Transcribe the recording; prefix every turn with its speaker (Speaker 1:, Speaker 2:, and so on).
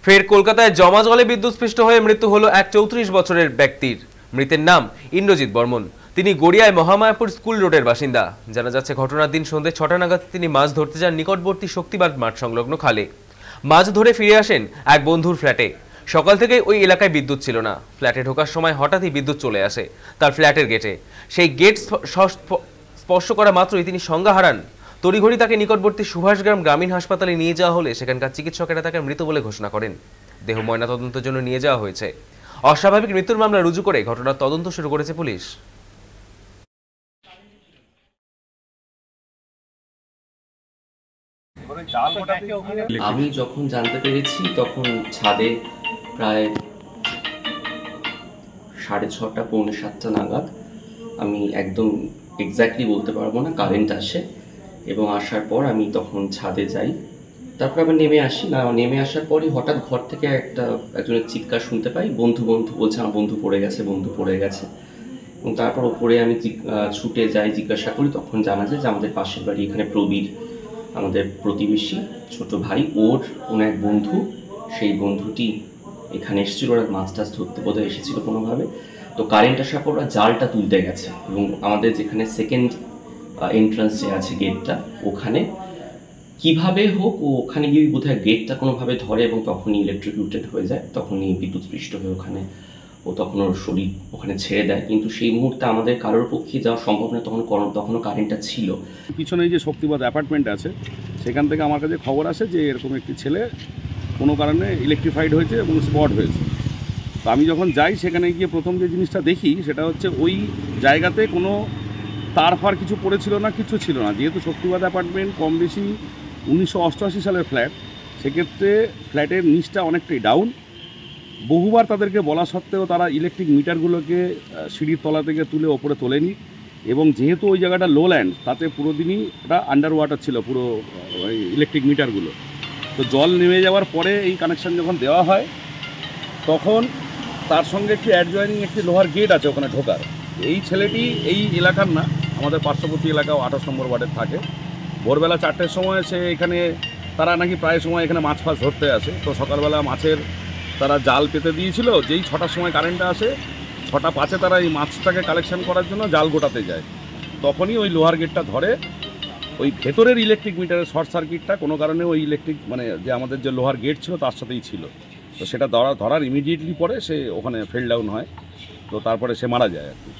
Speaker 1: ফের কলকাতায় জমা জলে বিদ্যুৎস্পৃষ্ট হয়ে মৃত্যু হলো এক 34 বছরের ব্যক্তির। মৃতের নাম ইন্দ্রজিৎ বর্মন। তিনি গড়িয়ায় মহামায়াপুর স্কুল রোডের বাসিন্দা। জানা যাচ্ছে ঘটনার দিন সন্ধ্যে 6টা নাগাদ তিনি মাছ ধরতে যান নিকটবর্তী শক্তিবাদ মাঠ সংলগ্ন খালে। মাছ ধরে ফিরে আসেন এক বন্ধুর ফ্ল্যাটে। সকাল থেকে ওই এলাকায় বিদ্যুৎ ছিল না। ফ্ল্যাটে ঢোকার সময় হঠাৎই বিদ্যুৎ চলে আসে তার ফ্ল্যাটের গেটে। সেই গেট স্পর্শ করা মাত্রই তিনি সংজ্ঞা হারান। তড়িঘড়ি তাকে নিকটবর্তী সুভাষগ্রাম গ্রামীণ হাসপাতালে নিয়ে যাওয়া হলে সেখানকার চিকিৎসকেরা তাকে মৃত বলে ঘোষণা করেন। দেহ ময়নাতদন্তের জন্য নিয়ে যাওয়া হয়েছে। অস্বাভাবিক মৃত্যুর মামলা রুজু করে ঘটনার তদন্ত শুরু করেছে পুলিশ।
Speaker 2: আমি যখন জানতে পেরেছি তখন ছাদে প্রায় 6:30 পৌনে 7টা নাগাদ, আমি একদম এক্স্যাক্টলি বলতে পারবো না, কারেন্ট আসে এবং আসার পর আমি তখন ছাদে যাই। তারপর আবার নেমে আসার পরই হঠাৎ ঘর থেকে একজনের চিৎকার শুনতে পাই, বন্ধু বন্ধু বলছে, আমার বন্ধু পড়ে গেছে। এবং তারপর ওপরে আমি ছুটে যাই, জিজ্ঞাসা করি, তখন জানা যায় যে আমাদের পাশের বাড়ি এখানে প্রবীর, আমাদের প্রতিবেশী ছোট ভাই, ওর কোনো এক বন্ধু, সেই বন্ধুটি এখানে এসেছিল, ওরা মাছ টাছ ধরতে বোধহয় এসেছিল কোনোভাবে। তো কারেন্ট আসার পর ওরা জালটা তুলতে গেছে এবং আমাদের যেখানে সেকেন্ড এন্ট্রান্স যে আছে গেটটা, ওখানে কিভাবে হোক ওখানে গিয়ে বোধহয় গেটটা কোনোভাবে ধরে এবং তখনই ইলেকট্রিকিউটেড হয়ে যায়, তখনই বিদ্যুৎস্পৃষ্ট হয়ে ওখানে তখন ওর শরীর ওখানে ছেড়ে দেয়। কিন্তু সেই মুহূর্তে আমাদের কারোর পক্ষে যাওয়া সম্ভব না, তখনও কারেন্টটা ছিল।
Speaker 3: পিছনে যে শক্তিবাদ অ্যাপার্টমেন্ট আছে সেখান থেকে আমার কাছে খবর আসে যে এরকম একটি ছেলে কোনো কারণে ইলেকট্রিফাইড হয়েছে এবং স্পট হয়েছে। তো আমি যখন যাই সেখানে গিয়ে প্রথম যে জিনিসটা দেখি সেটা হচ্ছে ওই জায়গাতে কোনো তার ফার কিছু পড়েছিল না, কিছু ছিল না। যেহেতু শক্তিবাদ অ্যাপার্টমেন্ট কম বেশি 1988 সালের ফ্ল্যাট, সেক্ষেত্রে ফ্ল্যাটের নিচটা অনেকটাই ডাউন। বহুবার তাদেরকে বলা সত্ত্বেও তারা ইলেকট্রিক মিটারগুলোকে সিঁড়ির তলা থেকে তুলে ওপরে তোলেনি। এবং যেহেতু ওই জায়গাটা লো ল্যান্ড, তাতে পুরো দিনই এটা আন্ডার ওয়াটার ছিল পুরো ইলেকট্রিক মিটারগুলো। তো জল নেমে যাওয়ার পরে এই কানেকশান যখন দেওয়া হয়, তখন তার সঙ্গে একটি অ্যাডজয়নিং একটি লোহার গেট আছে ওখানে ঢোকার। এই ছেলেটি এই এলাকার না, আমাদের পার্শ্ববর্তী এলাকাও 28 নম্বর ওয়ার্ডের থাকে। ভোরবেলা 4টের সময় সে এখানে, তারা নাকি প্রায় সময় এখানে মাছ ফাছ ধরতে আসে। তো সকালবেলা মাছের তারা জাল পেতে দিয়েছিল। যেই 6টার সময় কারেন্টটা আসে, 6:05 তারা এই মাছটাকে কালেকশন করার জন্য জাল গোটাতে যায়। তখনই ওই লোহার গেটটা ধরে। ওই ভেতরের ইলেকট্রিক মিটারের শর্ট সার্কিটটা কোনো কারণে ওই ইলেকট্রিক যে আমাদের যে লোহার গেট ছিল তার সাথেই ছিল। তো সেটা ধরার ইমিডিয়েটলি পরে সে ওখানে ফেল ডাউন হয়। তো তারপরে সে মারা যায় আর কি।